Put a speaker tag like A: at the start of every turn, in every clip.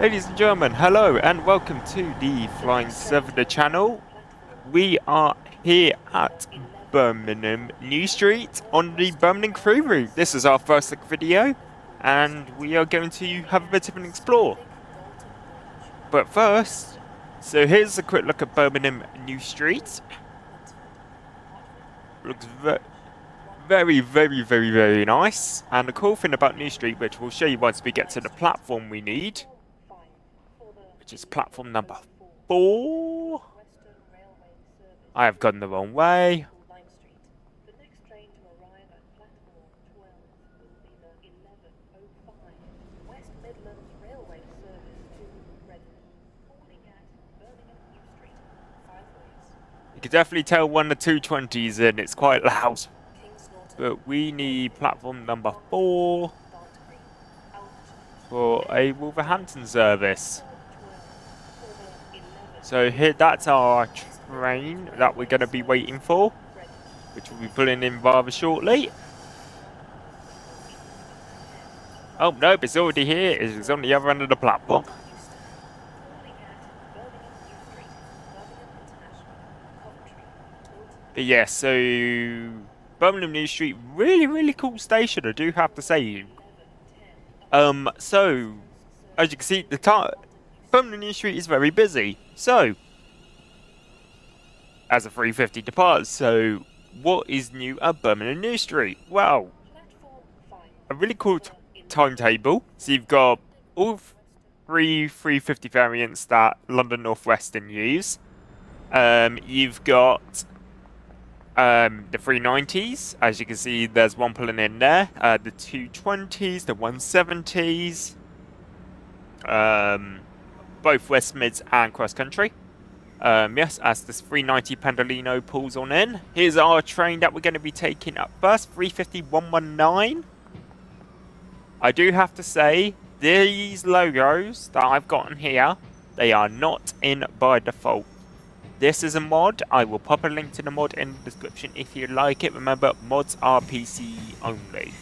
A: Ladies and gentlemen, hello and welcome to the Flying Servitor channel. We are here at Birmingham New Street on the Birmingham Crewe route. This is our first look video and we are going to have a bit of an explore. But first, so here's a quick look at Birmingham New Street. Looks very nice. And the cool thing about New Street, which we'll show you once we get to the platform we need, which is platform number 4. I have gone the wrong way. You can definitely tell when the 220's in, it's quite loud. But we need platform number 4 for a Wolverhampton service. So here, that's our train that we're going to be waiting for, which we'll be pulling in rather shortly. Oh nope, it's already here. It's on the other end of the platform. But yeah, so Birmingham New Street, really cool station, I do have to say. So as you can see, Birmingham New Street is very busy. So as a 350 departs, so what is new at Birmingham New Street? Well, a really cool timetable. So you've got all three 350 variants that London North Western use. You've got the 390s, as you can see, there's one pulling in there. The 220s, the 170s, both West Mids and Cross Country. Yes, as this 390 Pendolino pulls on in. Here's our train that we're going to be taking up first, 350 119. I do have to say, these logos that I've gotten here, they are not in by default. This is a mod. I will pop a link to the mod in the description if you like it. Remember, mods are PC only.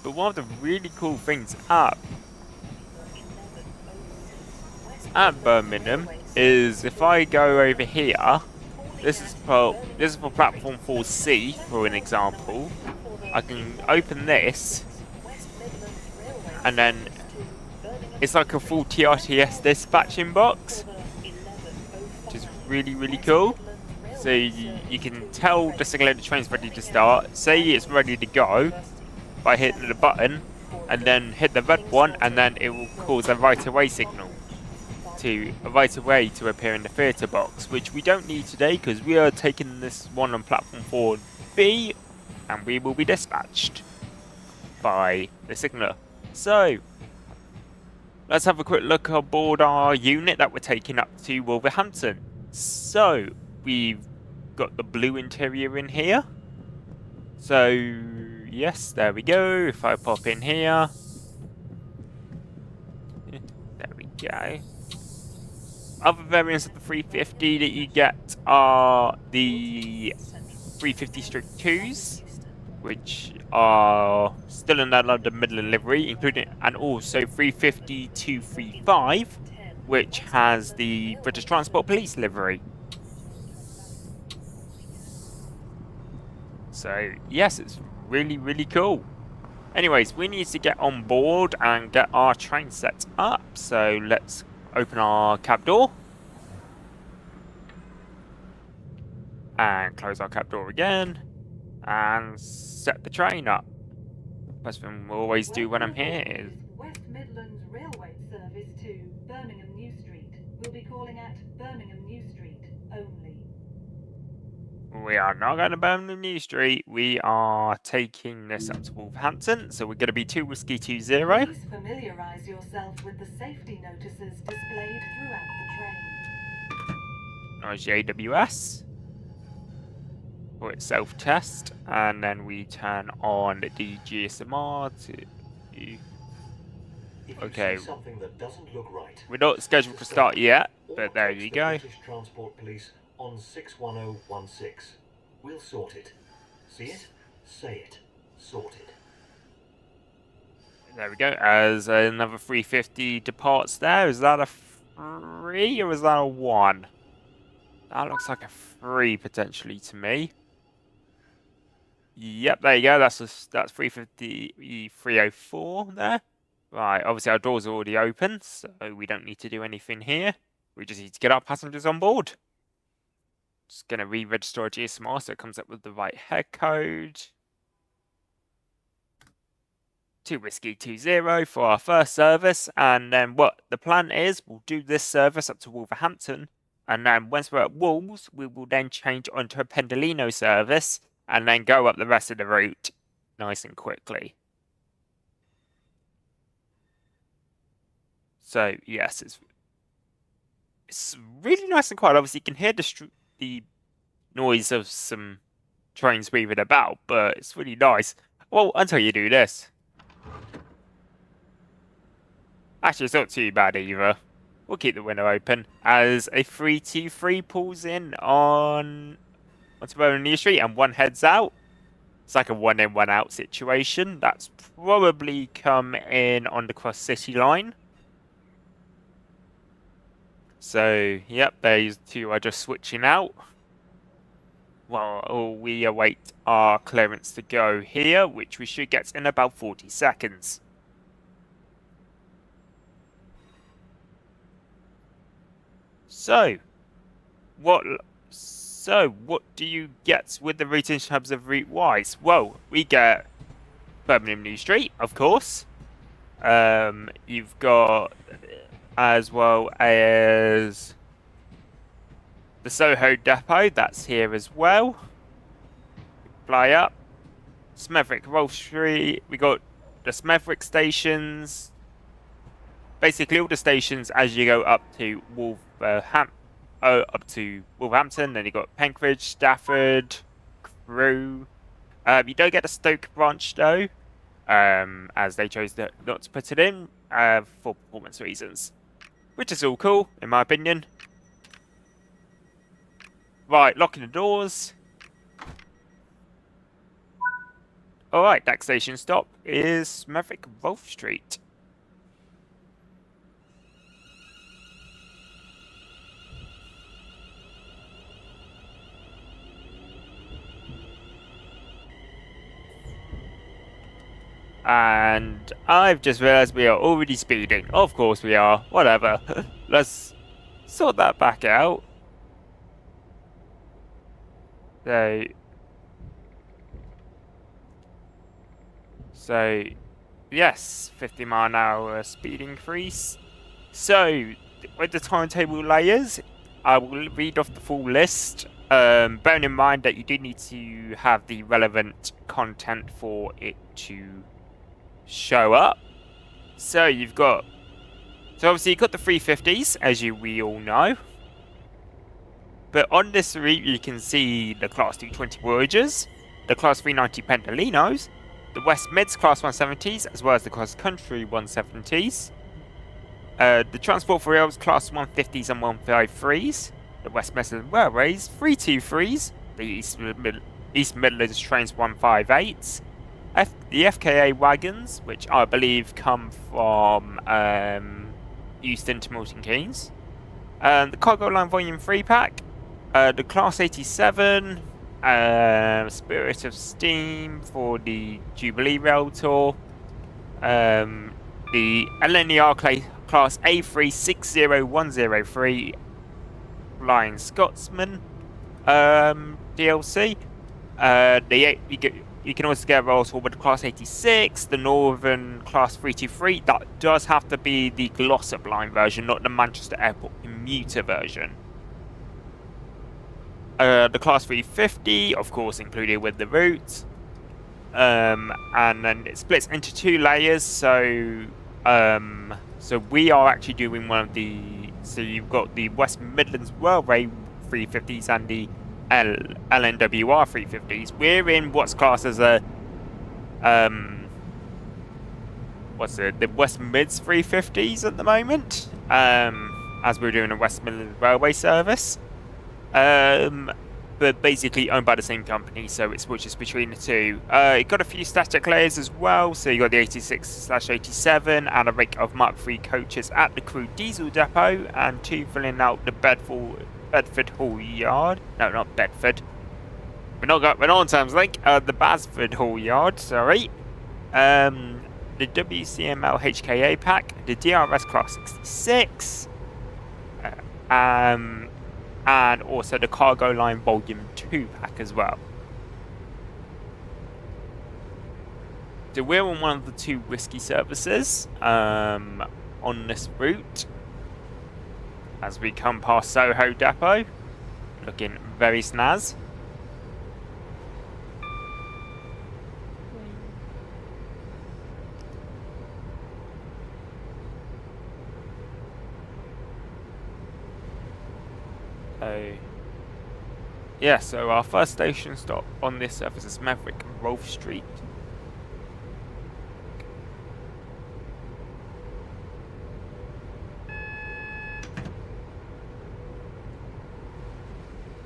A: But one of the really cool things at Birmingham is if I go over here, this is for platform 4C, for an example. I can open this, and then it's like a full TRTS dispatching box, which is really cool. So you can tell the signal the train's ready to start. Say it's ready to go by hitting the button, and then hit the red one, and then it will cause a right away signal to appear in the theatre box, which we don't need today because we are taking this one on platform 4B, and we will be dispatched by the signaller. So let's have a quick look aboard our unit that we're taking up to Wolverhampton. So we've got the blue interior in here. So yes, there we go. If I pop in here, there we go. Other variants of the 350 that you get are the 350/2s, which are still in that London Midland livery, including, and also 350/235, which has the British Transport Police livery. So yes, it's really cool. Anyways, we need to get on board and get our train set up. So let's open our cab door and close our cab door again and set the train up. That's what we always do when I'm here.
B: West Midlands Railway service to Birmingham New Street. We'll be calling at Birmingham New Street only.
A: We are not going to Birmingham New Street. We are taking this up to Wolverhampton. So we're going to be 2 Whiskey 20.
B: Please familiarise yourself with the safety notices displayed throughout the train.
A: JWS for its self-test, and then we turn on the GSMR to. Okay.
C: Something that doesn't look right.
A: We're not scheduled to start yet, but there you go.
C: British Transport Police on 61016. We'll sort it. See it? Say it. Sorted.
A: There we go. As another 350 departs there. Is that a 3 or is that a 1? That looks like a 3 potentially to me. Yep, there you go. That's 350 304 there. Right, obviously our doors are already open, so we don't need to do anything here. We just need to get our passengers on board. Just gonna re-register our GSMR so it comes up with the right head code. 2 Whiskey 20 for our first service, and then what the plan is, we'll do this service up to Wolverhampton, and then once we're at Wolves, we will then change onto a Pendolino service, and then go up the rest of the route nice and quickly. So yes, it's really nice and quiet. Obviously, you can hear the noise of some trains weaving about, but it's really nice. Well, until you do this. Actually, it's not too bad either. We'll keep the window open as a 323 pulls in onto Birmingham New Street and one heads out. It's like a one in, one out situation. That's probably come in on the Cross City line. So, yep, those two are just switching out. Well, we await our clearance to go here, which we should get in about 40 seconds. So, what do you get with the route in terms of route-wise? Well, we get Birmingham New Street, of course. You've got, as well as the Soho Depot, that's here as well. Fly up. Smethwick, Rolf Street, we got the Smethwick stations. Basically all the stations as you go up to Wolverhampton, then you got Penkridge, Stafford, Crewe. You don't get a Stoke branch though, as they chose not to put it in for performance reasons, which is all cool in my opinion. Right, locking the doors. Alright, next station stop is Smethwick, Rolf Street. And I've just realised we are already speeding. Of course we are. Whatever. Let's sort that back out. So yes, 50 mile an hour speed increase. So with the timetable layers, I will read off the full list. Bearing in mind that you do need to have the relevant content for it to show up. So obviously you've got the 350s, as we all know. But on this route you can see the Class 220 Voyagers, the Class 390 Pendolinos, the West Mids Class 170s, as well as the Cross Country 170s. The Transport for Rails Class 150s and 153s, the West Midlands Railways 323s, the East Midlands Trains 158s, the FKA wagons, which I believe come from Euston to Milton Keynes, the Cargo Line Volume 3 pack, the Class 87, Spirit of Steam for the Jubilee Rail Tour, the LNER Class A360-103 Flying Scotsman DLC. You can also get a roll tour with the Class 86, the Northern Class 323. That does have to be the Glossop line version, not the Manchester Airport commuter version. The Class 350, of course, included with the route. And then it splits into 2 layers. So we are actually doing one of the. So you've got the West Midlands Railway 350s and the LNWR 350s. We're in what's classed as a the West Mids 350s at the moment. As we're doing a West Midlands Railway service. but basically owned by the same company, so it switches between the two. It got a few static layers as well, so you got the 86/87 and a rake of Mark III coaches at the Crewe diesel depot, and 2 filling out the Bedford Hall yard. No, not Bedford. We're not on Thames Link. The Basford Hall yard. Sorry. The WCML HKA pack, the DRS Class 66. And also the Cargo Line Volume 2 pack as well. So we're on one of the 2 whiskey services on this route as we come past Soho Depot, looking very snaz. Yeah, so our first station stop on this service is Maverick Rolfe Street.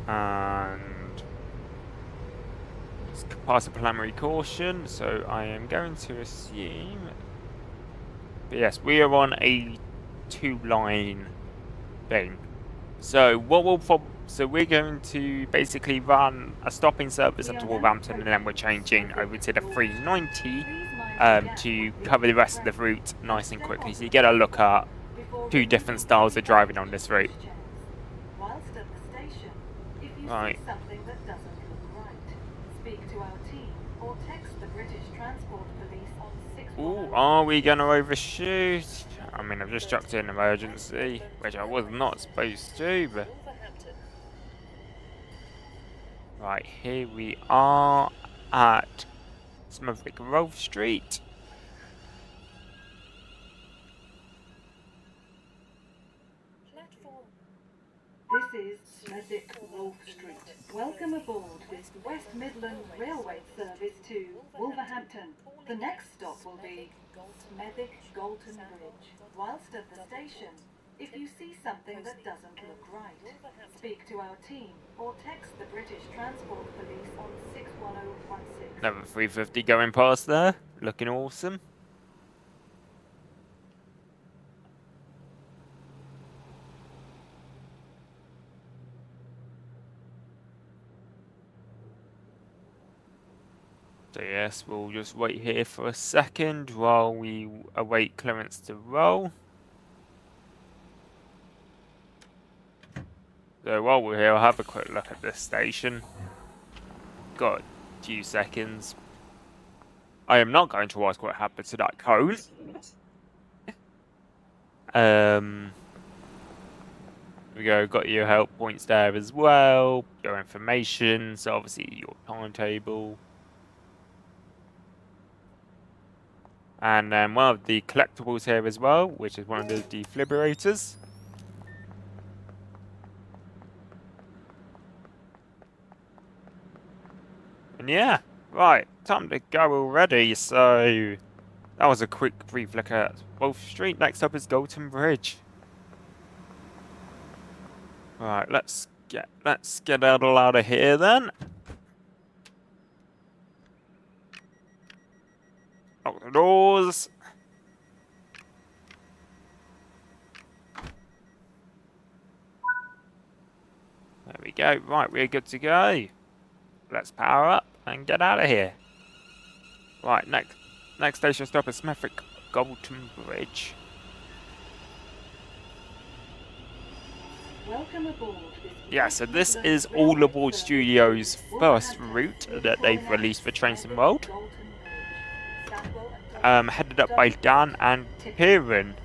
A: And it's pass a preliminary caution, so I am going to assume. But yes, we are on a 2-line thing. So what we're going to basically run a stopping service up to Wolverhampton, and then we're changing over to the 390 to cover the rest of the route nice and quickly. So you get a look at 2 different styles of driving on this route. Right.
B: Something that doesn't look right. Speak to our team or text the British Transport Police on 610.
A: Ooh, are we going to overshoot? I mean, I've just chucked in emergency, which I was not supposed to, but... Right, here we are at Maverick Rolfe Street.
B: This is Maverick Rolfe Street. Welcome aboard this West Midlands Railway service to Wolverhampton. The next stop will be Smethwick Galton Bridge. Whilst at the station, if you see something that doesn't look right, speak to our team or text the British Transport Police on 61016.
A: Another 350 going past there, looking awesome. So yes, we'll just wait here for a second while we await clearance to roll. So while we're here, I'll have a quick look at this station. Got a few seconds. I am not going to ask what happened to that code. We go, got your help points there as well. Your information, so obviously your timetable. And then one of the collectibles here as well, which is one of the defibrillators. And yeah, right, time to go already. So that was a quick brief look at Rolfe Street. Next up is Galton Bridge. Right, let's get out of here then. Lock the doors. There we go. Right, we're good to go. Let's power up and get out of here. Right, next station stop is Smethwick Galton Bridge.
B: Welcome aboard this
A: Yeah, so this is All Aboard Studios' first route that they've released for Trains and World. Headed up by Dan and Kieran.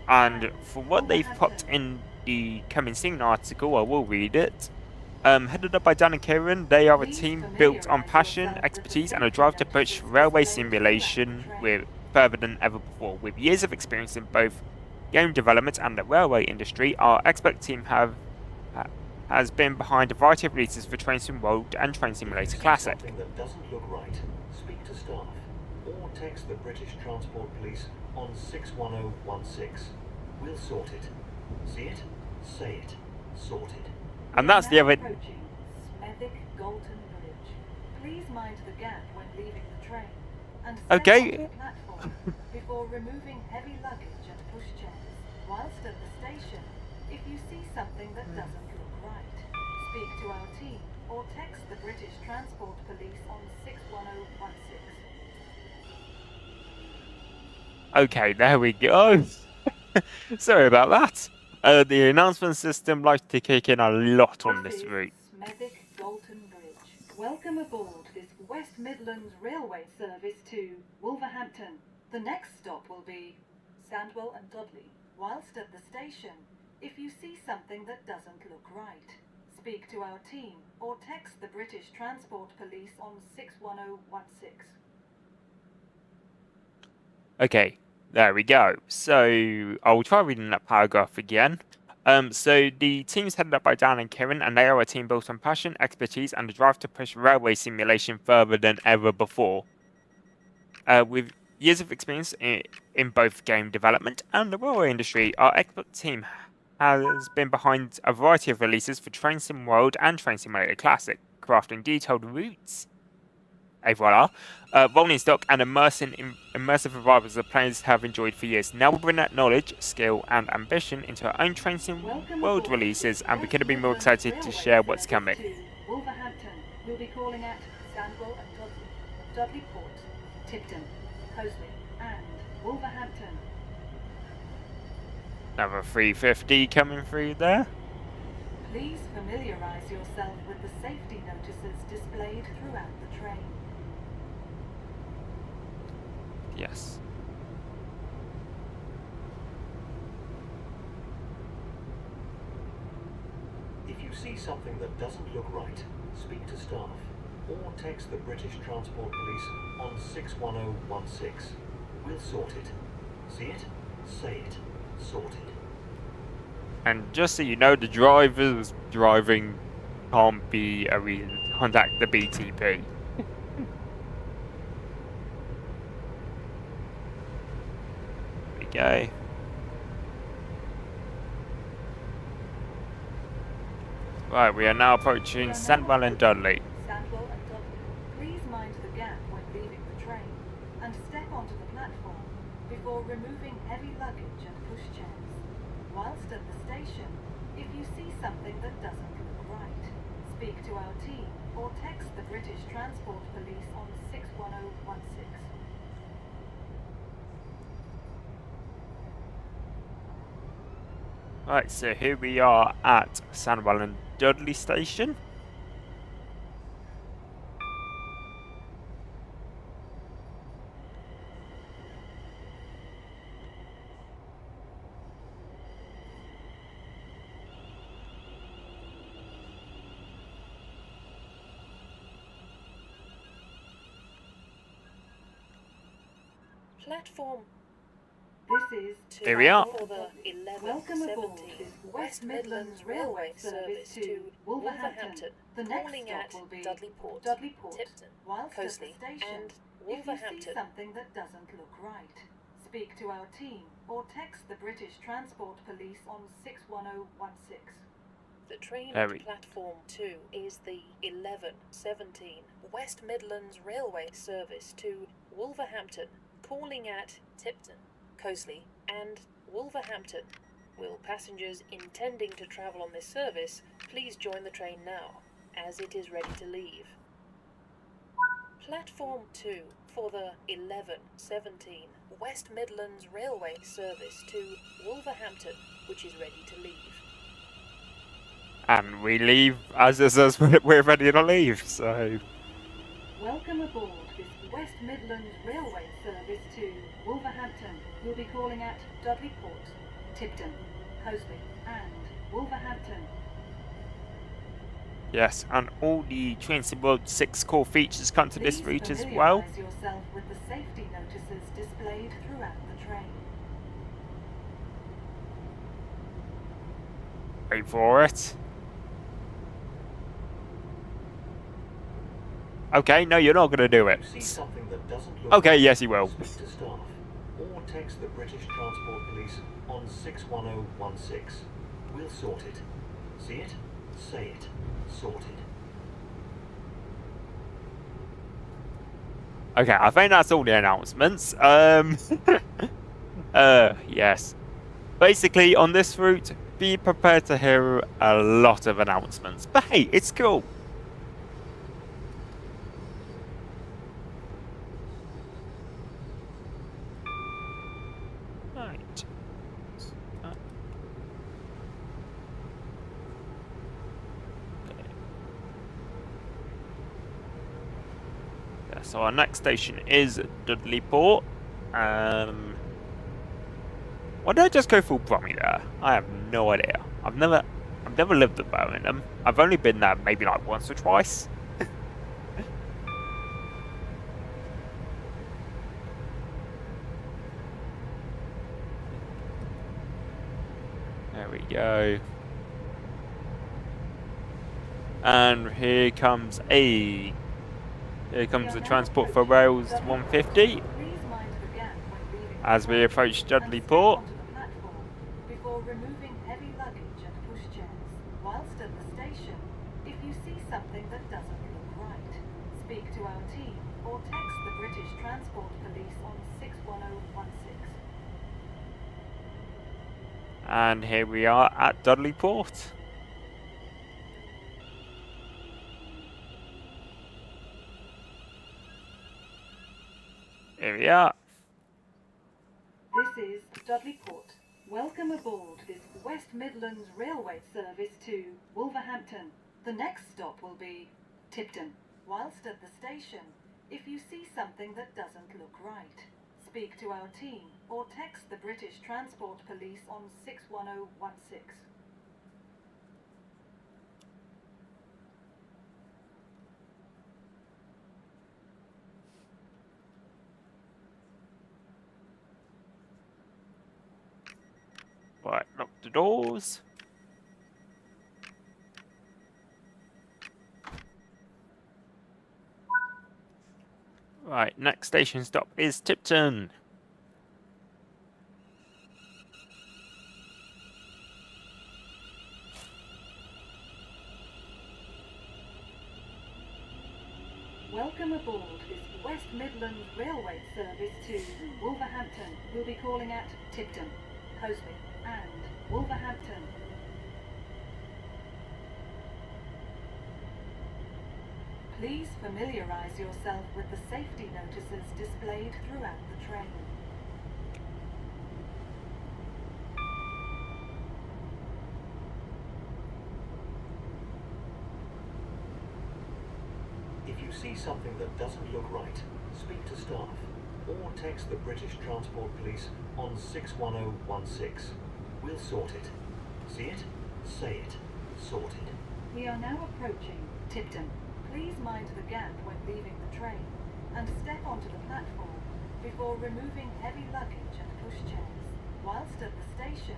A: And for what they've put in the coming soon article, I will read it. Headed up by Dan and Kieran, they are a team built on passion, expertise, and a drive to push railway simulation further than ever before. With years of experience in both game development and the railway industry, our expert team has been behind a variety of releases for Train Sim World and Train Simulator Classic.
C: Something that doesn't look right, speak to staff or text the British Transport Police on 61016. We'll sort it. See it, say it, sorted.
A: And that's the other.
B: Smethwick Galton Bridge. Please mind the gap when leaving the train and step
A: Okay.
B: onto the platform before removing heavy luggage and pushchairs. Whilst at the station, if you see something that doesn't look right, speak to our team or text the British Transport Police on 61016.
A: Okay, there we go. Sorry about that. The announcement system likes to kick in a lot on this route.
B: Smethwick Galton Bridge. Welcome aboard this West Midlands Railway service to Wolverhampton. The next stop will be Sandwell and Dudley. Whilst at the station, if you see something that doesn't look right, speak to our team or text the British Transport Police on 61016.
A: Okay, there we go. So I'll try reading that paragraph again. So the team's headed up by Dan and Kieran, and they are a team built on passion, expertise, and a drive to push railway simulation further than ever before. With years of experience in both game development and the railway industry, our expert team has been behind a variety of releases for Train Sim World and Train Simulator Classic, crafting detailed routes. Et voila. Rolling stock and immersive revivals that players have enjoyed for years. Now we bring that knowledge, skill, and ambition into our own Train Sim World releases, and we couldn't be more excited to share what's coming.
B: Wolverhampton. We'll be calling at Sandwell and Dudley, Dudley Port, Tipton, Hoseley, and Wolverhampton.
A: Another 350 coming through there.
B: Please familiarise yourself with the safety notices displayed throughout the train.
A: Yes.
C: If you see something that doesn't look right, speak to staff or text the British Transport Police on 61016. We'll sort it. See it? Say it. Sorted.
A: And just so you know, the drivers driving can't be a reason to contact the BTP. There we go. Right, we are now approaching Sandwell and Dudley.
B: Sandwell and Dudley. Please mind the gap when leaving the train and step onto the platform before removing heavy luggage and pushchairs. Whilst at the station, if you see something that doesn't look right, speak to our team or text the British Transport Police on 61016.
A: Right, so here we are at Sandwell and Dudley Station.
D: Platform.
B: This is
A: Here we are.
D: For the 11,
B: Welcome aboard
D: 17
B: this West Midlands Railway service to Wolverhampton. The next
D: calling
B: stop
D: at
B: will be
D: Dudley Port,
B: Tipton, whilst
D: Cosley,
B: at the station.
D: and
B: If you see
D: Wolverhampton.
B: something that doesn't look right, speak to our team or text the British Transport Police on 61016.
D: The train
A: There
D: at
A: we-
D: platform 2 is the 11:17 West Midlands Railway service to Wolverhampton, calling at Tipton, Cosley, and Wolverhampton. Will passengers intending to travel on this service please join the train now, as it is ready to leave. Platform 2 for the 11:17 West Midlands Railway service to Wolverhampton, which is ready to leave.
A: And we leave as it says we're ready to leave, so...
B: Welcome aboard this West Midlands Railway service to Wolverhampton. We'll be calling at Dudley Port, Tipton, Hoseley, and Wolverhampton.
A: Yes, and all the Train Sim World 6 core features come to this
B: Please
A: route as well.
B: familiarise yourself with the safety notices displayed throughout the train.
A: Wait for it. Okay, no, you're not going to do it.
C: If you see something that doesn't look
A: Okay,
C: right,
A: yes, he will.
C: speak to staff or text the British Transport Police on 61016. We'll sort it. See it? Say it. Sorted.
A: Okay, I think that's all the announcements. Yes. Basically, on this route, be prepared to hear a lot of announcements. But hey, it's cool. Right. Yeah, so our next station is Dudley Port. Why did I just go full Brummy there? I have no idea. I've never lived in Birmingham. I've only been there maybe like once or twice. There we go. And here comes the Transport for Rails 150 as we approach Dudley Port.
B: Before removing heavy luggage and pushchairs. Whilst at the station, if you see something that doesn't look right, speak to our team or text the British Transport Police on 61016.
A: And here we are at Dudley Port. Here we are.
B: This is Dudley Port. Welcome aboard this West Midlands Railway service to Wolverhampton. The next stop will be Tipton. Whilst at the station, if you see something that doesn't look right, speak to our team or text the British Transport Police on 61016.
A: Right, lock the doors. Right, next station stop is Tipton.
B: Welcome aboard this West Midlands Railway service to Wolverhampton. We'll be calling at Tipton, Cosley and Wolverhampton. Please familiarise yourself with the safety notices displayed throughout the train.
C: If you see something that doesn't look right, speak to staff or text the British Transport Police on 61016. We'll sort it. See it? Say it. Sorted.
B: We are now approaching Tipton. Please mind the gap when leaving the train and step onto the platform before removing heavy luggage and pushchairs. Whilst at the station,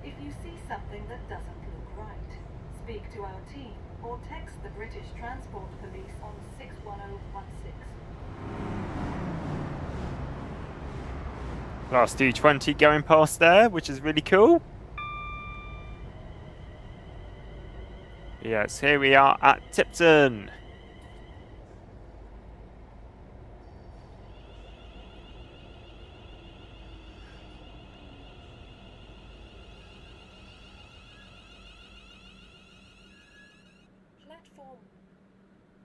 B: if you see something that doesn't look right, speak to our team or text the British Transport Police on 61016.
A: Class 220 going past there, which is really cool. Yes, here we are at Tipton.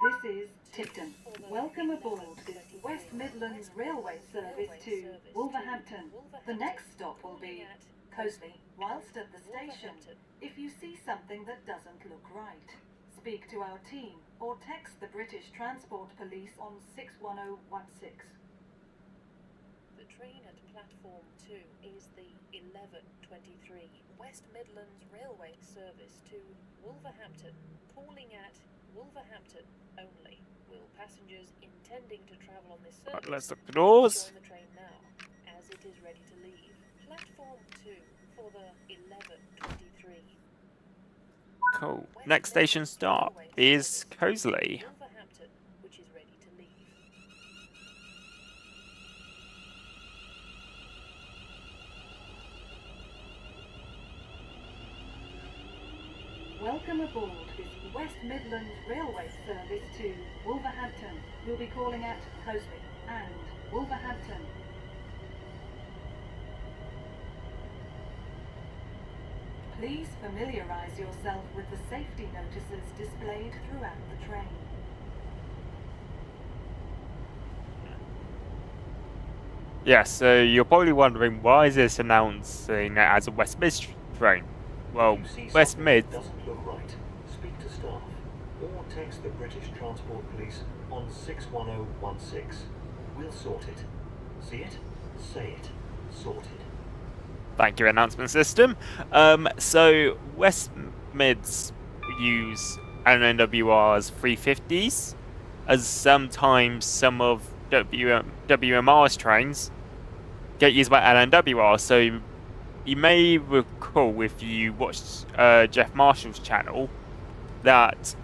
B: This is Tipton. Welcome aboard this West Midlands Railway service to Wolverhampton. The next stop will be Cosley. Whilst at the station, if you see something that doesn't look right, speak to our team or text the British Transport Police on 61016.
D: The train at platform 2 is the 11:23 West Midlands Railway service to Wolverhampton, calling at Wolverhampton only. Will passengers intending to travel on this service
A: Right, let's lock the doors.
D: join the train now, as it is ready to leave? Platform 2 for the 11:23.
A: Cool. Next station stop is Cosley.
D: Wolverhampton, which is ready to leave.
B: Welcome aboard this West Midlands Railway service to Wolverhampton. We'll be calling at Cosley and Wolverhampton. Please familiarise yourself with the safety notices displayed throughout the train.
A: Yeah, so you're probably wondering, why is this announcing it as a West Mid train? Well,
C: If you see
A: West
C: something
A: Mid,
C: that doesn't look right, speak to staff or text the British Transport Police on 61016. We'll sort it. See it? Say it. Sorted.
A: thank you, announcement system. So West Mids use LNWR's 350s, as sometimes some of WMR's trains get used by LNWR. So you may recall, if you watched Jeff Marshall's channel, that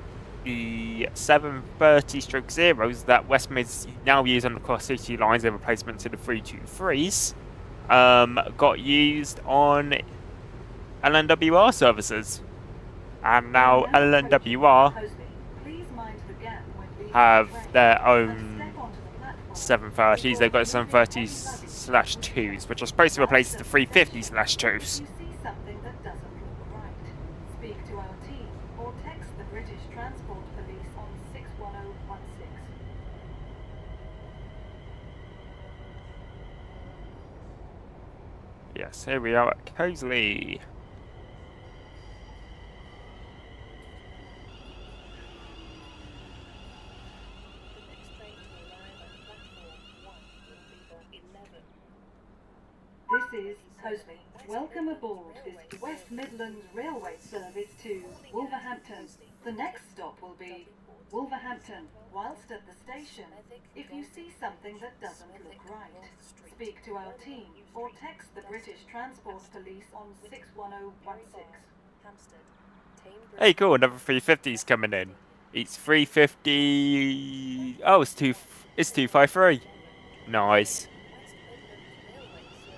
A: the 730-0s that West Mids now use on the cross-city lines in replacement to the 323s got used on LNWR services. And now LNWR
B: Please mind the gap when leaving
A: have
B: the train
A: their
B: and
A: own
B: step onto the platform
A: 730s. They've got
B: before removing any
A: 730/2s, which are supposed to replace the 350/2s.
B: If you see something that doesn't look right, speak to our team or text the British Transport Police on 61016.
A: Yes, here we are at Cosley.
D: The next train to arrive at platform 1 will be the 11.
B: This is Cosley. Welcome aboard this West Midlands Railway service to Wolverhampton. The next stop will be Wolverhampton. Whilst at the station, if you see something that doesn't look right, speak to our team or text the British Transport Police on 61016.
D: Hampstead, Cambridge.
A: Hey, cool, another 350's coming in. It's 350. Oh, it's 253. Nice.
D: West Midlands Railway service to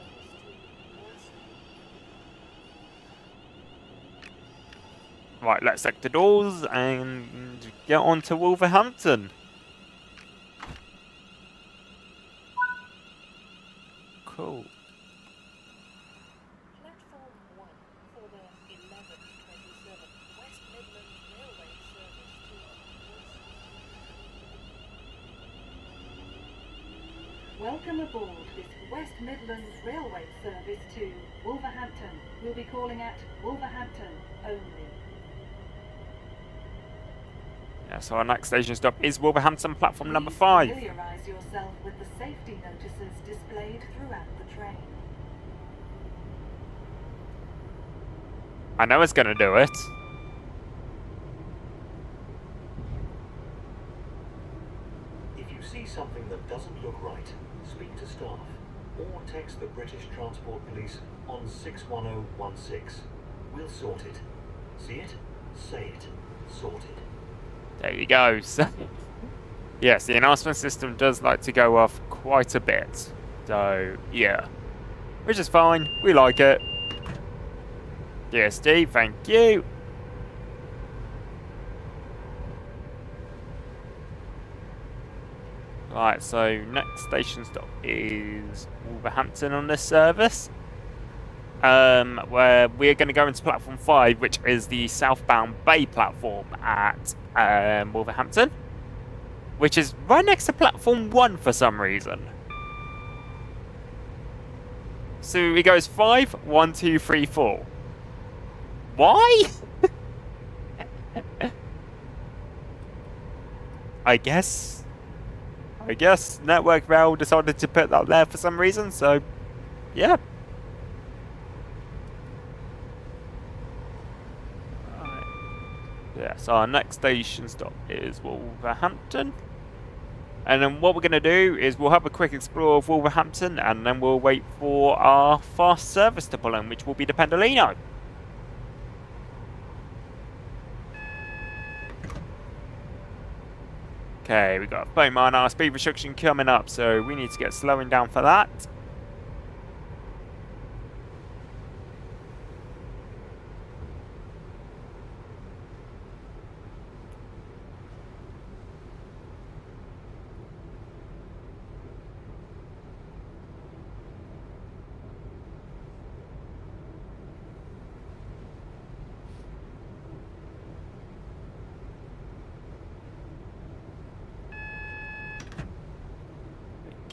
D: Walsall.
A: Right, let's check the doors and get on to Wolverhampton. Cool.
D: Platform 1 for the 11:27 West Midlands Railway service to Walsall.
B: Welcome aboard this West Midlands Railway service to Wolverhampton. We'll be calling at Wolverhampton only.
A: Yeah, so our next station stop is Wolverhampton, platform number
B: Please
A: 5.
B: familiarise yourself with the safety notices displayed throughout the train.
A: I know it's gonna do it.
C: If you see something that doesn't look right, speak to staff or text the British Transport Police on 61016. We'll sort it. See it? Say it. Sorted.
A: There you go. So, yes, the announcement system does like to go off quite a bit. So, yeah. Which is fine. We like it. DSD, thank you. Right, so next station stop is Wolverhampton on this service. Where we're going to go into platform 5, which is the southbound Bay platform at Wolverhampton, which is right next to platform 1 for some reason. So it goes 5, 1, 2, 3, 4. Why? I guess Network Rail decided to put that there for some reason, so yeah. Yeah, so our next station stop is Wolverhampton. And then what we're going to do is we'll have a quick explore of Wolverhampton, and then we'll wait for our fast service to pull in, which will be the Pendolino. Okay, we've got a 30 mile an hour speed restriction coming up, so we need to get slowing down for that.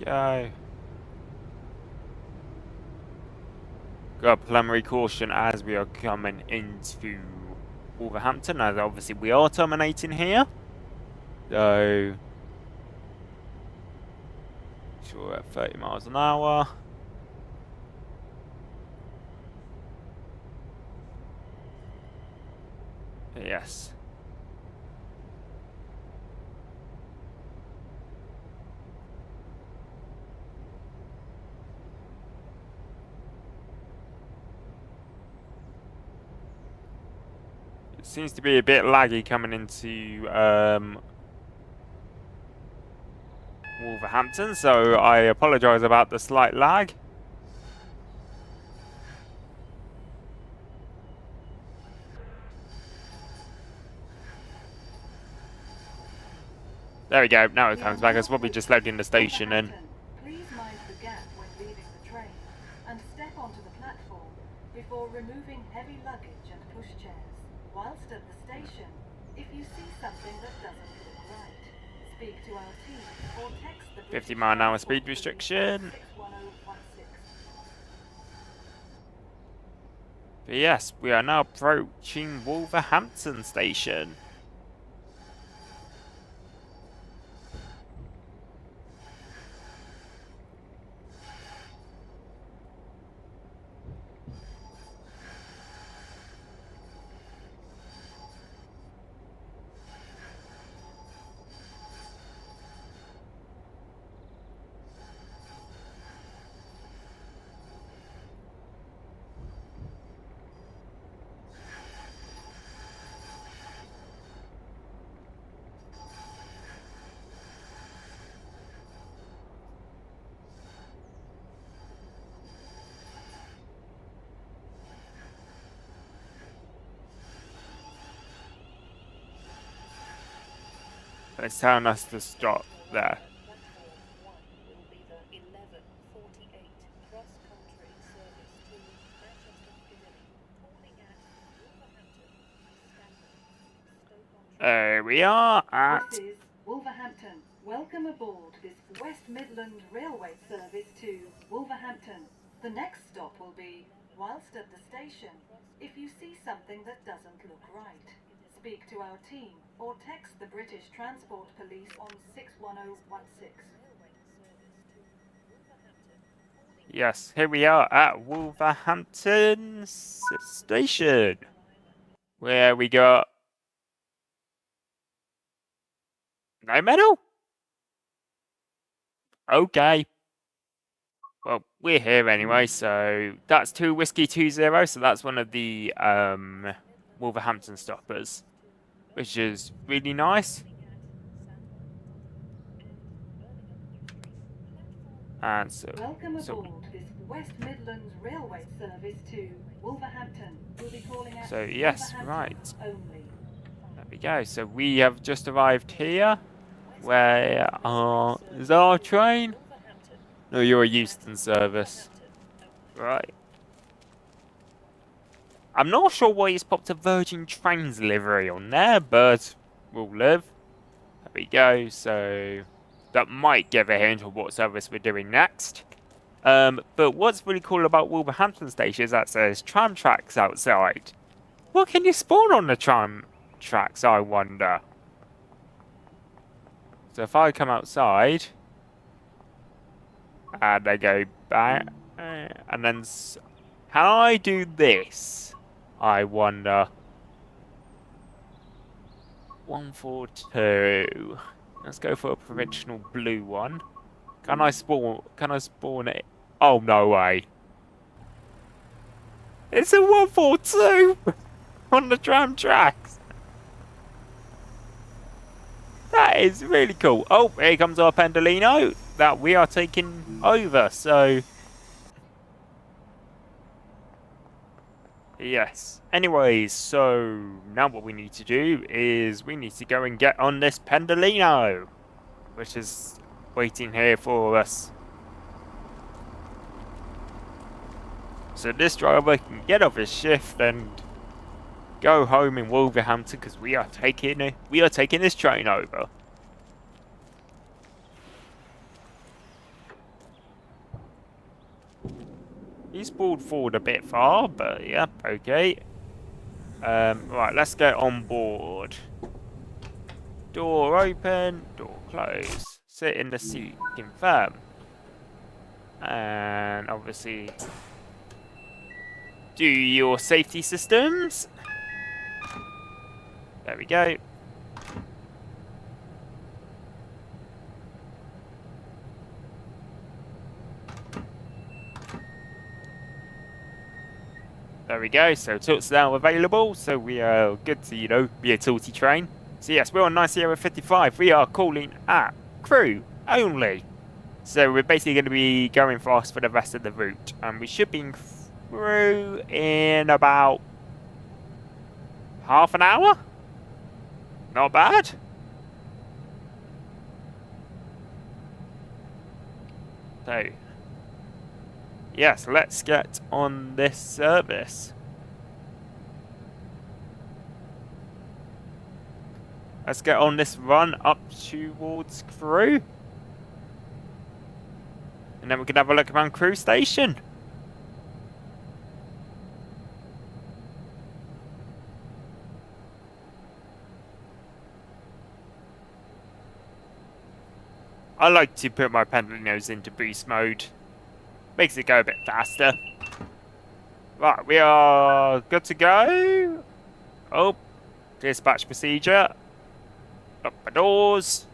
A: go. Got a preliminary caution as we are coming into Wolverhampton, as obviously we are terminating here. So, sure, at 30 miles an hour. Yes. It seems to be a bit laggy coming into Wolverhampton, so I apologise about the slight lag. There we go, now it comes back. It's probably just loading the station in.
B: Please mind the gap when leaving the train and step onto the platform before removing heavy luggage and pushchairs. Whilst at the station, if you see something that doesn't look right, speak to our team or text the
A: 50-mile-an-hour speed restriction.
B: 61016.
A: But yes, we are now approaching Wolverhampton station. It's telling us to stop there. We are at...
B: This is Wolverhampton. Welcome aboard this West Midland Railway service to Wolverhampton. The next stop will be, whilst at the station, if you see something that doesn't look right, speak to our team or text the British Transport Police on 61016.
A: Yes, here we are at Wolverhampton station, where we got no medal. Okay. Well, we're here anyway, so that's 2 Whiskey 20, so that's one of the Wolverhampton stoppers, which is really nice. And
B: Welcome aboard this West Midlands Railway service to Wolverhampton. We'll be calling at
A: yes,
B: Wolverhampton
A: right.
B: only.
A: There we go. So we have just arrived here. Where is our train? No, you're a Euston service. Right. I'm not sure why he's popped a Virgin Trains livery on there, but we'll live. There we go. So that might give a hint of what service we're doing next. But what's really cool about Wolverhampton station is that there's tram tracks outside. What can you spawn on the tram tracks, I wonder? So if I come outside, and I go back, and then can I do this? I wonder. 142. Let's go for a provincial blue one. Can I spawn it? Oh, no way. It's a 142 on the tram tracks. That is really cool. Oh, here comes our Pendolino that we are taking over, so... Yes. Anyways, so now what we need to do is we need to go and get on this Pendolino, which is waiting here for us. So this driver can get off his shift and go home in Wolverhampton because we are taking this train over. He's pulled forward a bit far, but yeah, okay. Right, let's get on board. Door open, door closed. Sit in the seat, confirm. And obviously, do your safety systems. There we go. There we go, so tilts now available, so we are good to, you know, be a tilty train. So yes, we're on 9 Sierra 55, we are calling at Crewe only. So we're basically going to be going fast for the rest of the route, and we should be in Crewe in about half an hour? Not bad. So, yes, let's get on this service. Let's get on this run up towards Crewe. And then we can have a look around Crewe Station. I like to put my Pendlinos into boost mode. Makes it go a bit faster. Right, we are good to go. Oh, dispatch procedure. Lock the doors.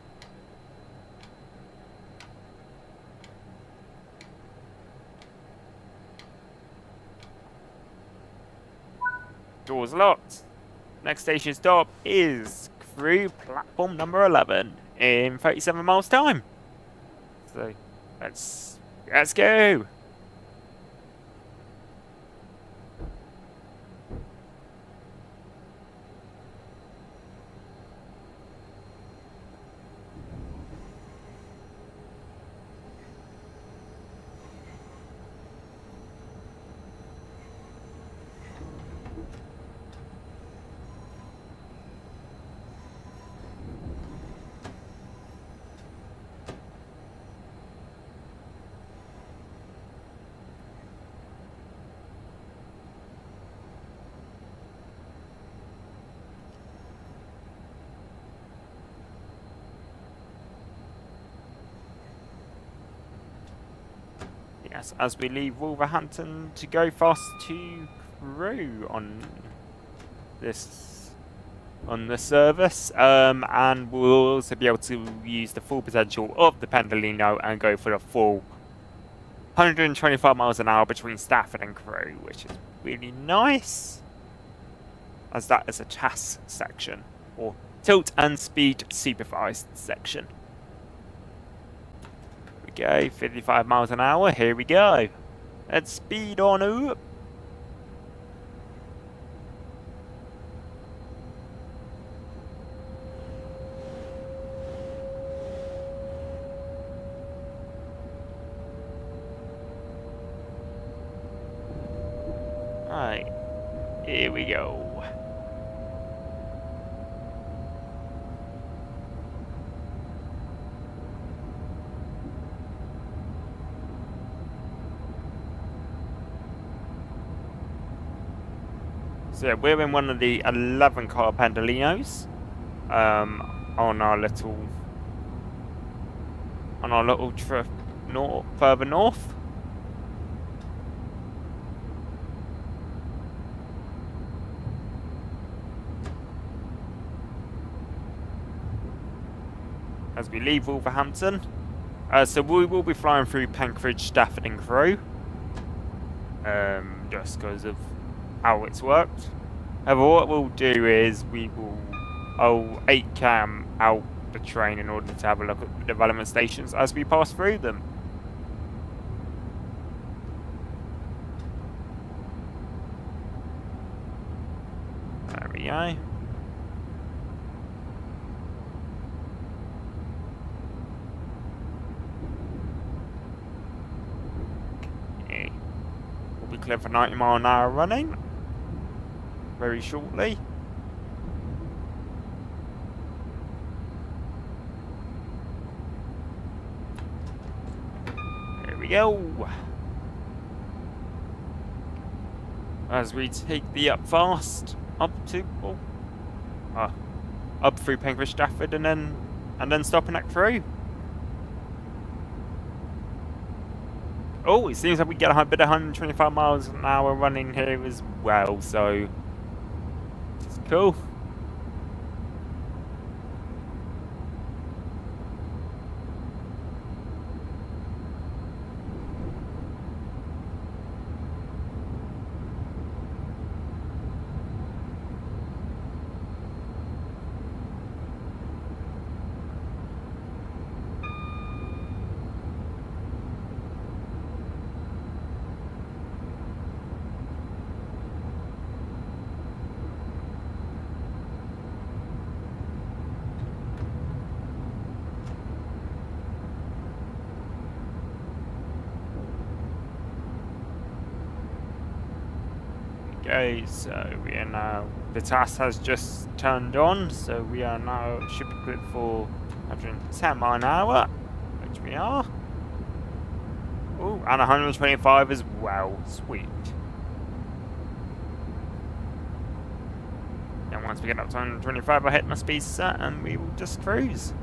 A: Doors locked. Next station stop is Crewe platform number 11 in 37 miles time. So let's go. Yes, as we leave Wolverhampton to go fast to Crewe on this service, and we'll also be able to use the full potential of the Pendolino and go for the full 125 miles an hour between Stafford and Crewe, which is really nice, as that is a TAS section, or tilt and speed supervised section. Go 55 miles an hour, here we go. Let's speed on up. Right, here we go. So yeah, we're in one of the 11 car Pendolinos, on our little trip further north. As we leave Wolverhampton, so we will be flying through Penkridge, Stafford and Crewe, just because of how it's worked. However, what we'll do is I'll 8-cam out the train in order to have a look at the development stations as we pass through them. There we go. Okay. We'll be clear for 90 mile an hour running very shortly. Here we go. as we take the up fast up to up through Penkridge, Stafford, and then stopping at Crewe. Oh, it seems like we get a bit of 125 miles an hour running here as well, so it's cool. Okay, so we are now, the task has just turned on, so we are now, should be good for 110 mile an hour, which we are. Oh, and 125 as well, sweet. And once we get up to 125, I'll hit my speed set and we will just cruise.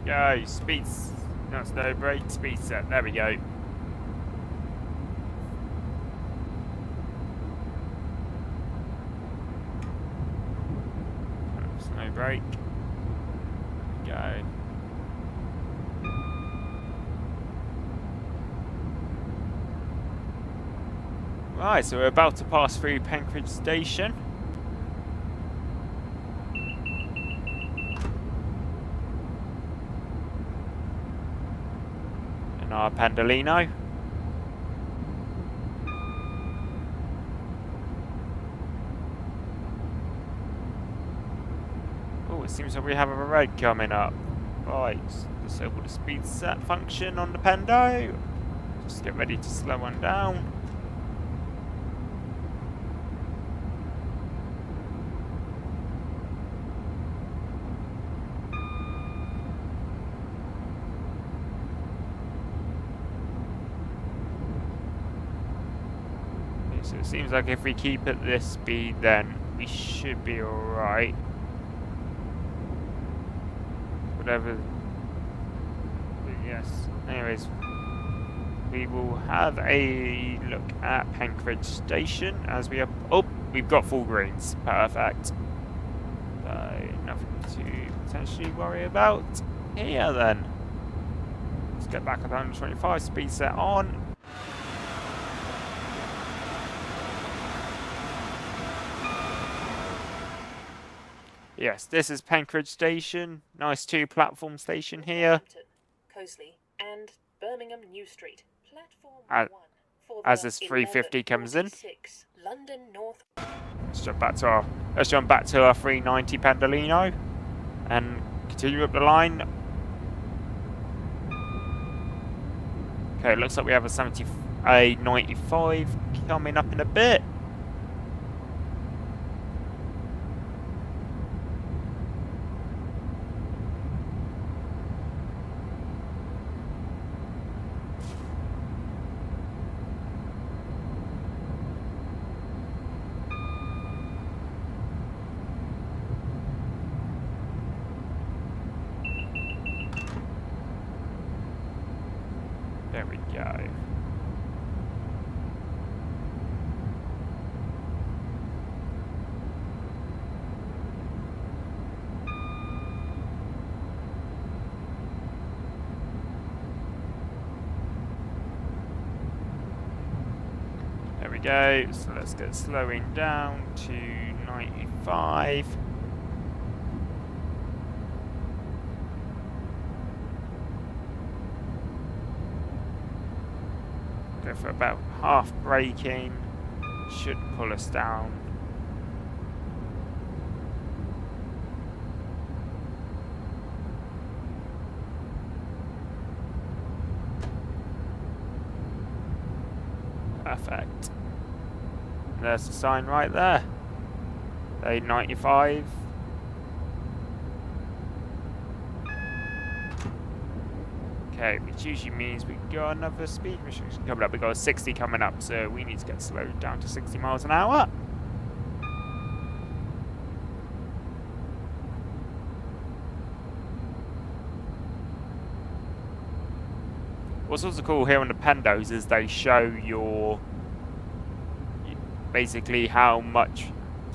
A: Go, speeds, that's no brake, speed set, there we go. That's no brake. Go. Right, so we're about to pass through Penkridge Station. Our Pendolino. Oh, it seems like we have a road coming up. Right, disable the speed set function on the Pendo. Just get ready to slow one down. So it seems like if we keep at this speed, then we should be alright. Whatever. But yes. Anyways, we will have a look at Penkridge Station as we are. Oh, we've got full greens. Perfect. So nothing to potentially worry about here then. Let's get back at 125, speed set on. Yes, this is Penkridge Station. Nice two-platform station here.
D: Cosley and Birmingham New Street. Platform 1 for
A: as this 350 comes in.
D: London North.
A: Let's jump back to our 390 Pendolino and continue up the line. Okay, it looks like we have a 95 coming up in a bit. go. So let's get slowing down to 95. Go for about half braking. Should pull us down. Perfect. There's the sign right there. Day 95. Okay, which usually means we got another speed restriction coming up. We got a 60 coming up, so we need to get slowed down to 60 miles an hour. What's also cool here on the Pendos is they show your basically how much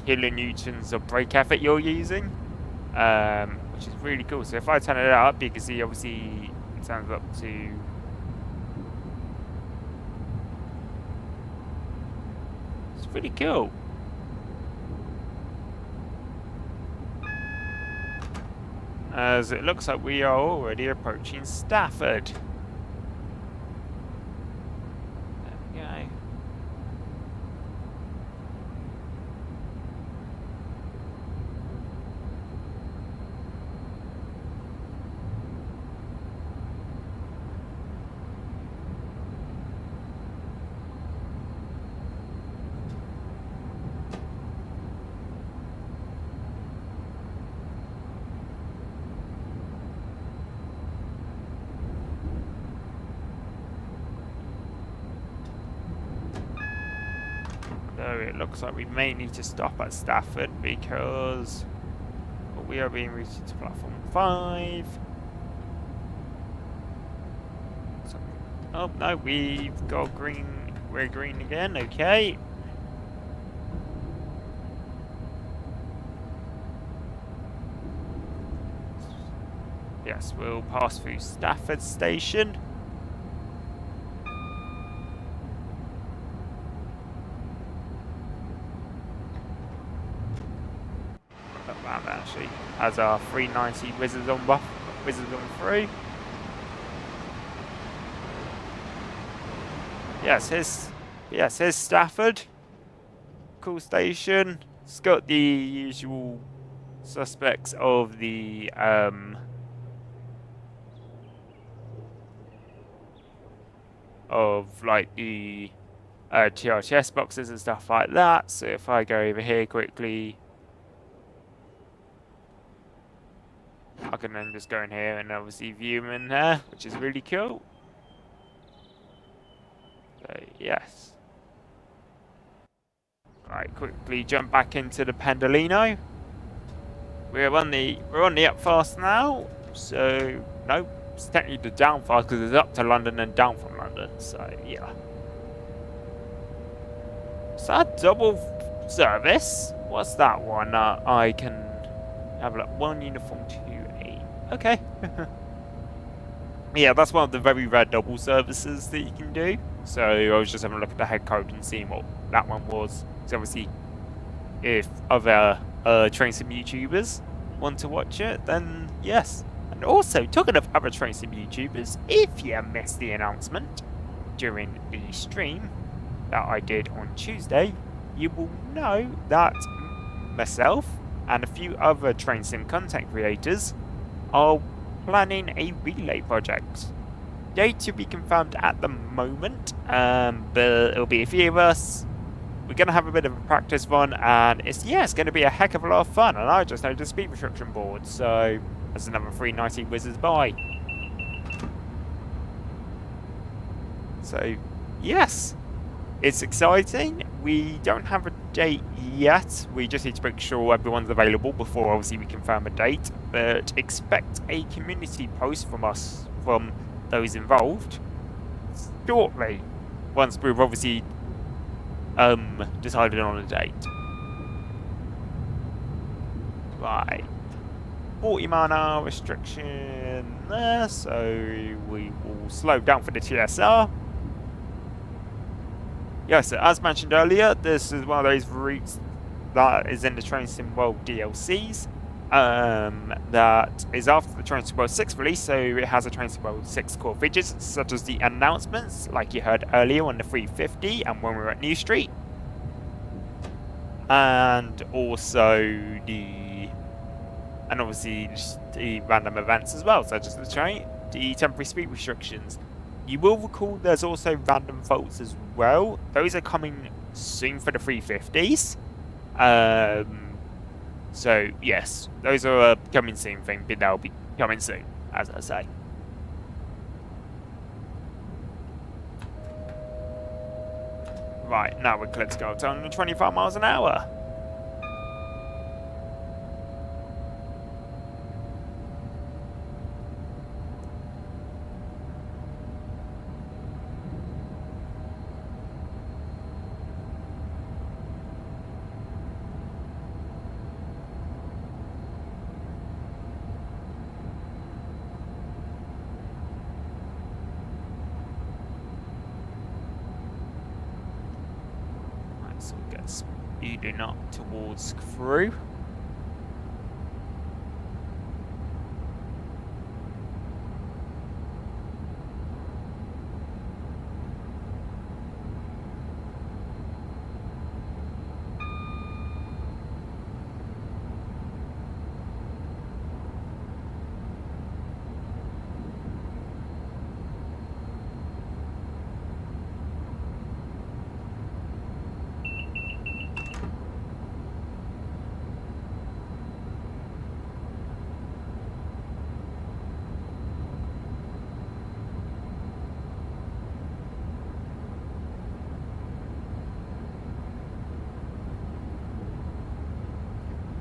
A: kilonewtons of brake effort you're using, which is really cool. So if I turn it up, you can see obviously it turns up to it's pretty cool. As it looks like we are already approaching Stafford. So it looks like we may need to stop at Stafford because we are being routed to platform 5. So, oh no, we've got green. We're green again. Okay. Yes, we'll pass through Stafford Station. That actually has our 390 whizzes on through. Here's Stafford. Cool station. It's got the usual suspects of the like the TRTS boxes and stuff like that. So if I go over here quickly, I can then just go in here and obviously view them in there, which is really cool. So yes. Right, quickly jump back into the Pendolino. We're on the up fast now. So no, it's technically the down fast because it's up to London and down from London. So yeah. Is that double service? What's that one? I can have a look. 1 uniform 2A. Okay. Yeah, that's one of the very rare double services that you can do. So I was just having a look at the head code and seeing what that one was. So obviously, if other train sim YouTubers want to watch it, then yes. And also, talking of other train sim YouTubers, if you missed the announcement during the stream that I did on Tuesday, you will know that myself and a few other train sim content creators are planning a relay project. Date to be confirmed at the moment, but it'll be a few of us. We're going to have a bit of a practice run, and it's going to be a heck of a lot of fun, and I just know the speed restriction board, so there's another 390 whizzes by. So, yes, it's exciting. We don't have a date yet. We just need to make sure everyone's available before obviously we confirm a date. But expect a community post from us, from those involved, shortly, once we've obviously decided on a date. Right. 40 mile an hour restriction there, so we will slow down for the TSR. Yeah, so as mentioned earlier, this is one of those routes that is in the Train Sim World DLCs. That is after the Train Sim World 6 release, so it has a Train Sim World 6 core features, such as the announcements, like you heard earlier on the 350 and when we were at New Street. And also obviously the random events as well, such as the temporary speed restrictions. You will recall there's also random faults as well. Those are coming soon for the 350s. So yes, those are a coming soon thing, but they'll be coming soon, as I say. Right, now we're clear to go up to 125 miles an hour. So we'll get speeding up towards Crewe.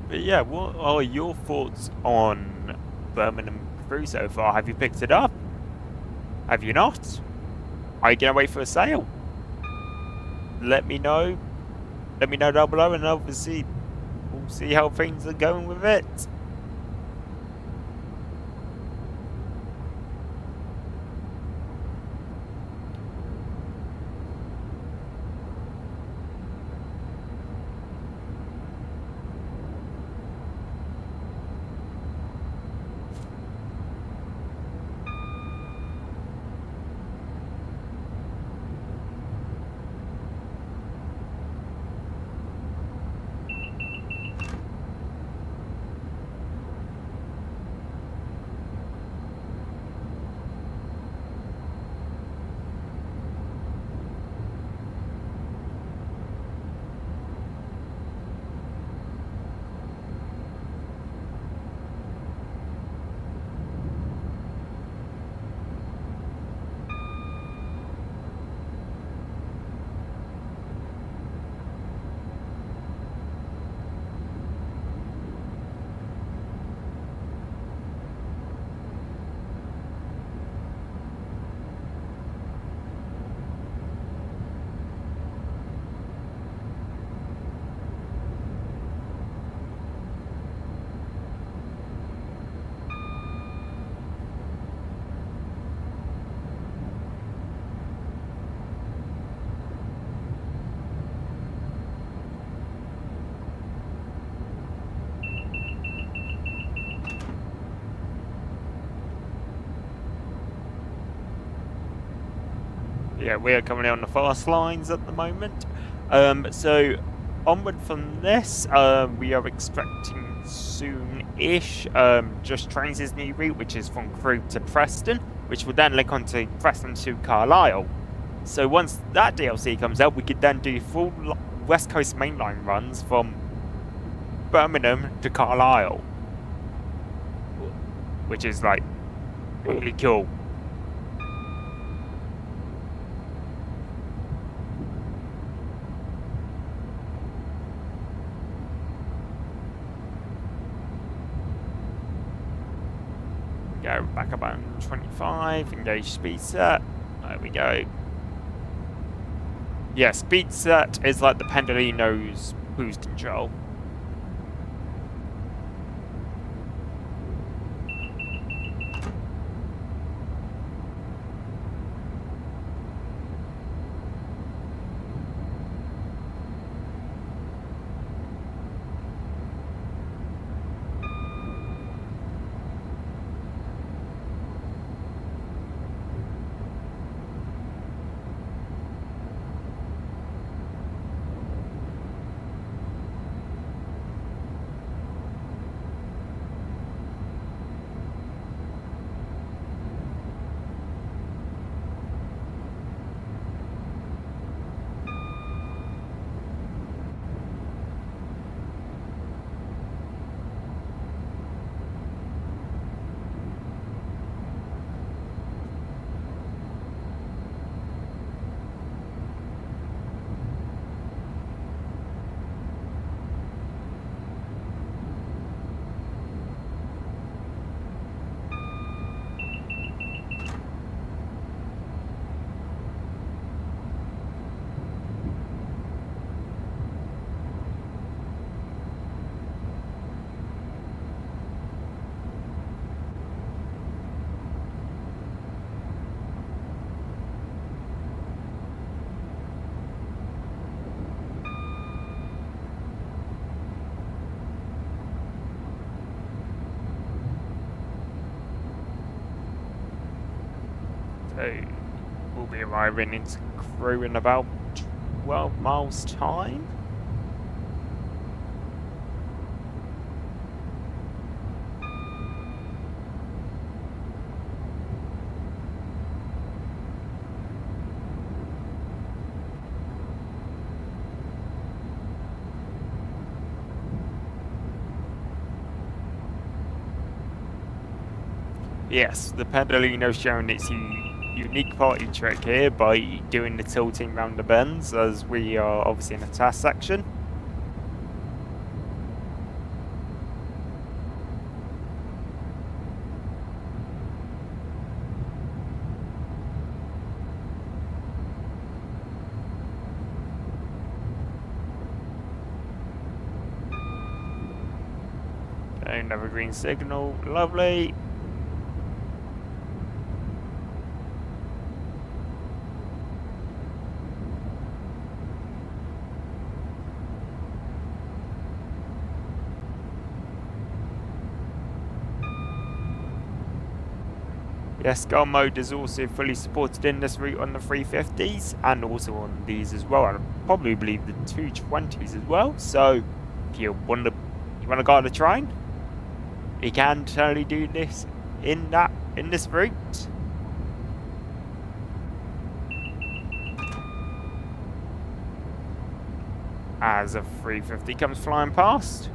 A: But yeah, what are your thoughts on Birmingham Crewe so far? Have you picked it up? Have you not? Are you going to wait for a sale? Let me know. Let me know down below, and obviously we'll see how things are going with it. Yeah, we are coming on the fast lines at the moment. So onward from this, we are expecting soon-ish Just Trains' new route, which is from Crewe to Preston, which will then link onto Preston to Carlisle. So once that DLC comes out, we could then do full West Coast mainline runs from Birmingham to Carlisle, which is like really cool. Go back up on 25, engage speed set. There we go. Yeah, speed set is like the Pendolino's cruise control. So we'll be arriving into Crewe in about 12 miles time. Yes, the Pedalino's showing its unique party trick here by doing the tilting round the bends, as we are obviously in a test section. Okay, another green signal, lovely. Yes, Guard mode is also fully supported in this route on the 350s and also on these as well. I probably believe the 220s as well. So if you want to guard a train, you can totally do this in this route. As a 350 comes flying past.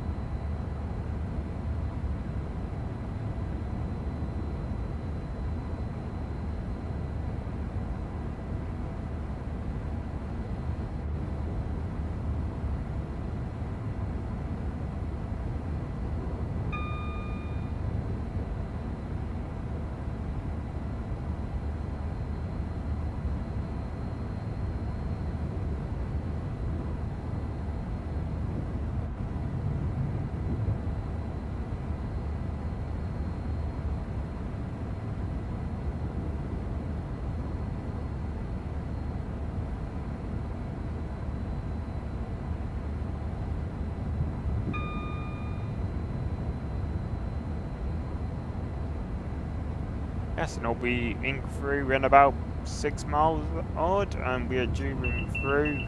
A: Yes, and I'll be in Crewe in about 6 miles odd, and we are due in Crewe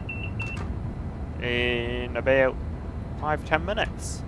A: in about 5-10 minutes.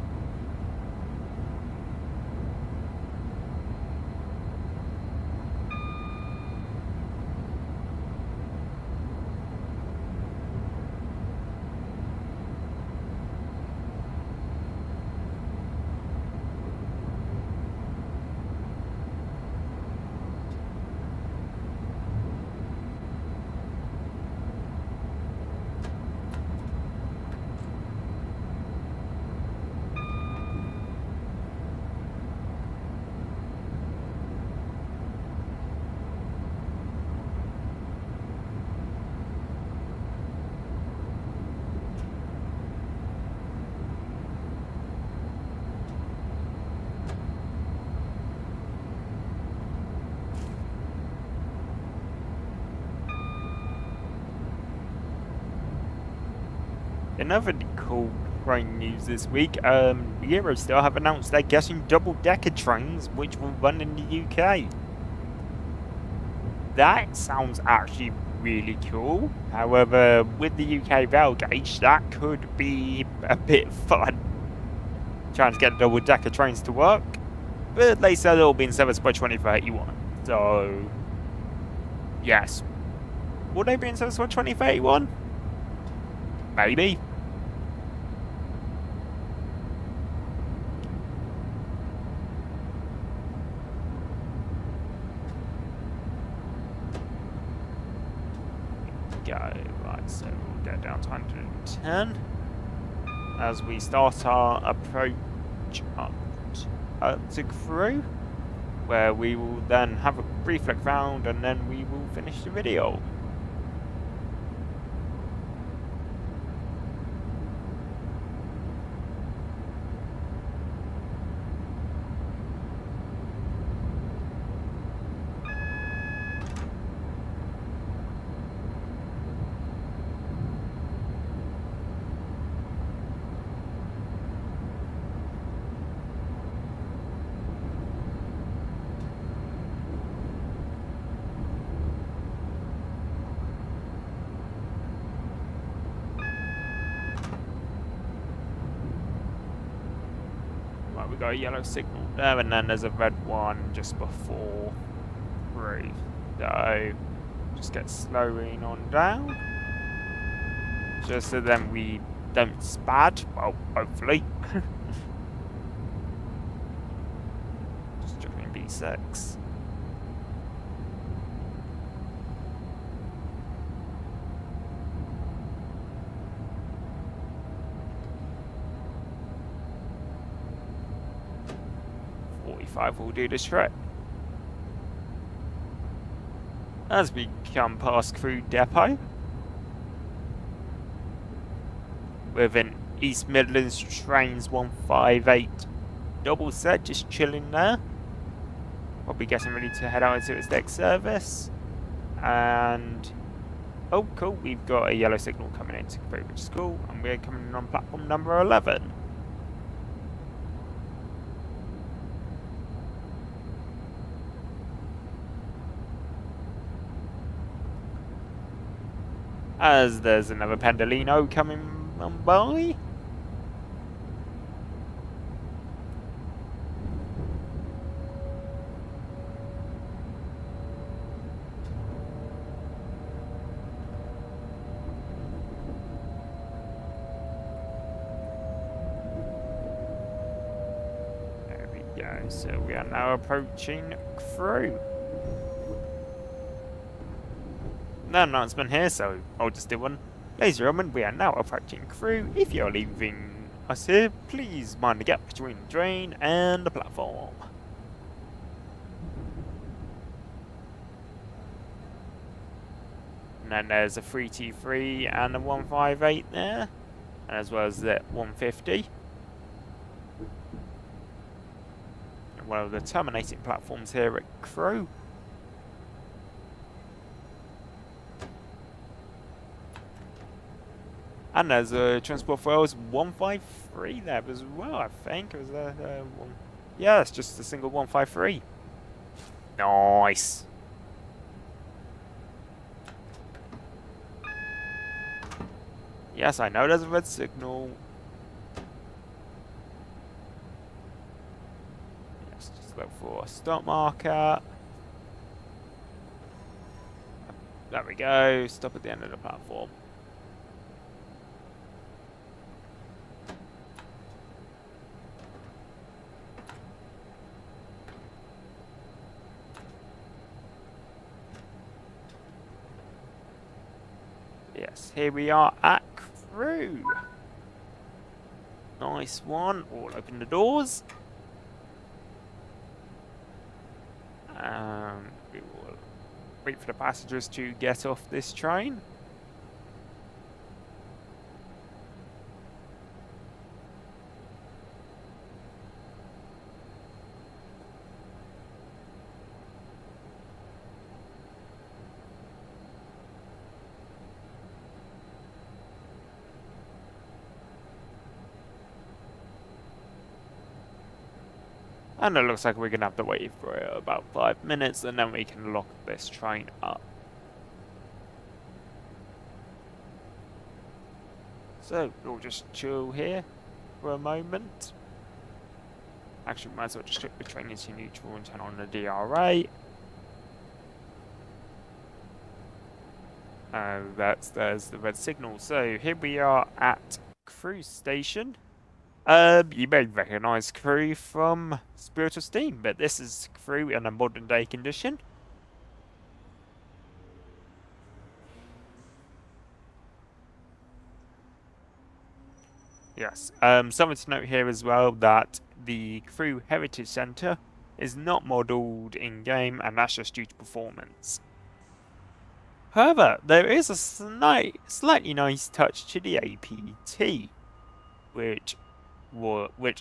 A: Another cool train news this week, Eurostar have announced they're getting double-decker trains which will run in the UK. That sounds actually really cool. However, with the UK rail gauge, that could be a bit fun. Trying to get double-decker trains to work. But they said it'll be in service by 2031. So, yes. Will they be in service by 2031? Maybe. Right, so we'll get down to 110 as we start our approach up to Crewe, where we will then have a brief look round and then we will finish the video. got a yellow signal there, and then there's a red one just before Crewe. So just get slowing on down, just so then we don't spad. Well, hopefully. Just jumping B6. Will do this trick. As we come past Crewe Depot, with an East Midlands Trains 158 double set just chilling there. Probably getting ready to head out into its next service. And oh cool, we've got a yellow signal coming into Crewe, which is cool, and we're coming in on platform number 11. As there's another Pendolino coming on by. There we go, so we are now approaching Crewe. No announcement here, so I'll just do one. Ladies and gentlemen, we are now approaching Crewe. If you're leaving us here, please mind the gap between the train and the platform. And then there's a 3T3 and a 158 there, as well as the 150. And one of the terminating platforms here at Crewe. And there's a Transport for Wales 153 there as well, I think. It was one. Yeah, it's just a single 153. Nice. Yes, I know there's a red signal. Let's just look for a stop marker. There we go. Stop at the end of the platform. Yes, here we are at Crewe. Nice one. All open the doors. We will wait for the passengers to get off this train. And it looks like we're going to have to wait for about 5 minutes, and then we can lock this train up. So, we'll just chill here for a moment. Actually, we might as well just click the train into neutral and turn on the DRA. There's the red signal. So, here we are at Crewe Station. You may recognise Crewe from Spirit of Steam, but this is Crewe in a modern day condition. Yes, something to note here as well, that the Crewe Heritage Centre is not modelled in-game, and that's just due to performance. However, there is a slightly nice touch to the APT, which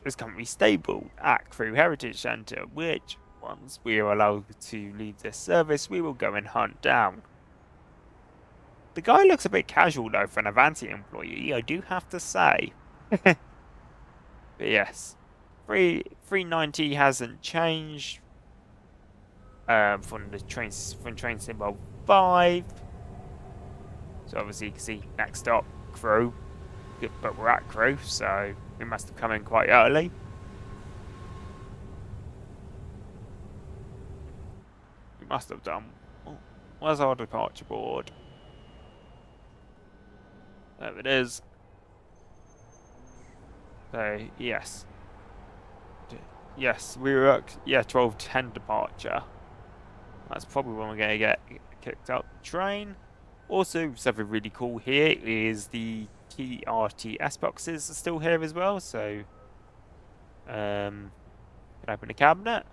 A: is currently stable at Crewe Heritage Centre, which, once we are allowed to leave this service, we will go and hunt down. The guy looks a bit casual though for an Avanti employee, I do have to say. But yes, 390 hasn't changed from train symbol 5. So obviously you can see next stop Crewe, but we're at Crewe, so we must have come in quite early. must have done. Oh, where's our departure board? There it is. So, yes. Yes, we were at, yeah, 12:10 departure. That's probably when we're going to get kicked out the train. Also, something really cool here is the TRTS boxes are still here as well, so can open the cabinet.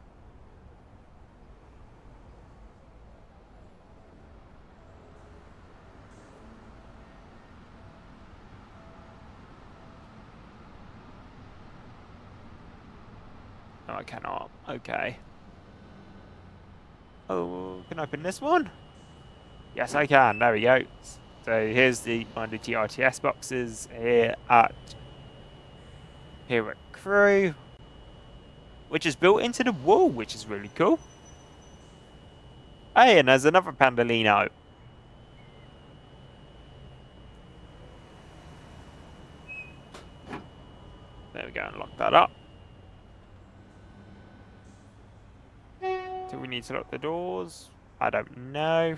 A: No, I cannot. Okay. Oh, can I open this one? Yes, I can. There we go. So here's one of the TRTS boxes here at Crewe, which is built into the wall, which is really cool. Hey, and there's another Pandolino. There we go, and lock that up. Do we need to lock the doors? I don't know.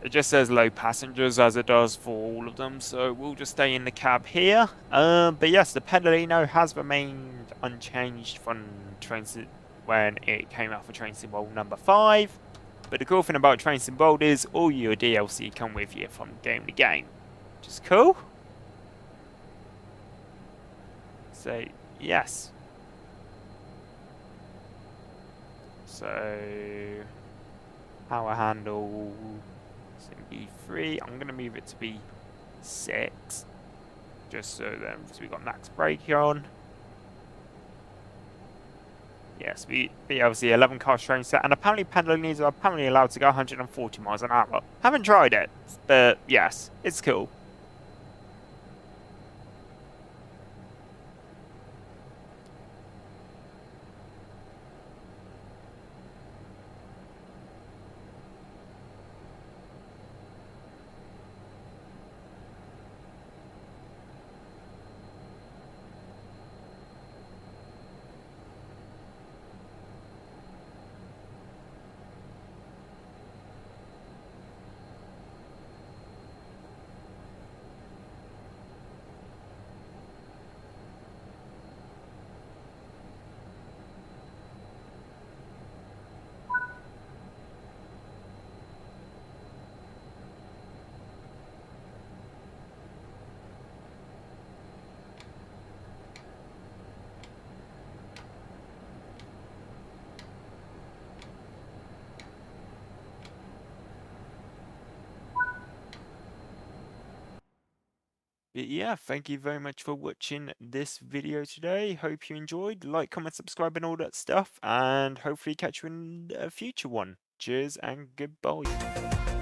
A: It just says low passengers as it does for all of them, so we'll just stay in the cab here. But yes, the Pendolino has remained unchanged from when it came out for Train Sim World number 5. But the cool thing about Train Sim World is all your DLC come with you from game to game, which is cool. So yes. So power handle. B3. I'm going to move it to B6. Just so then we got max brake on. Yes, we obviously 11 car train set, and apparently Pendolino's are apparently allowed to go 140 miles an hour. Haven't tried it, but yes, it's cool. But yeah, thank you very much for watching this video today. Hope you enjoyed. Like, comment, subscribe, and all that stuff. And hopefully catch you in a future one. Cheers and goodbye.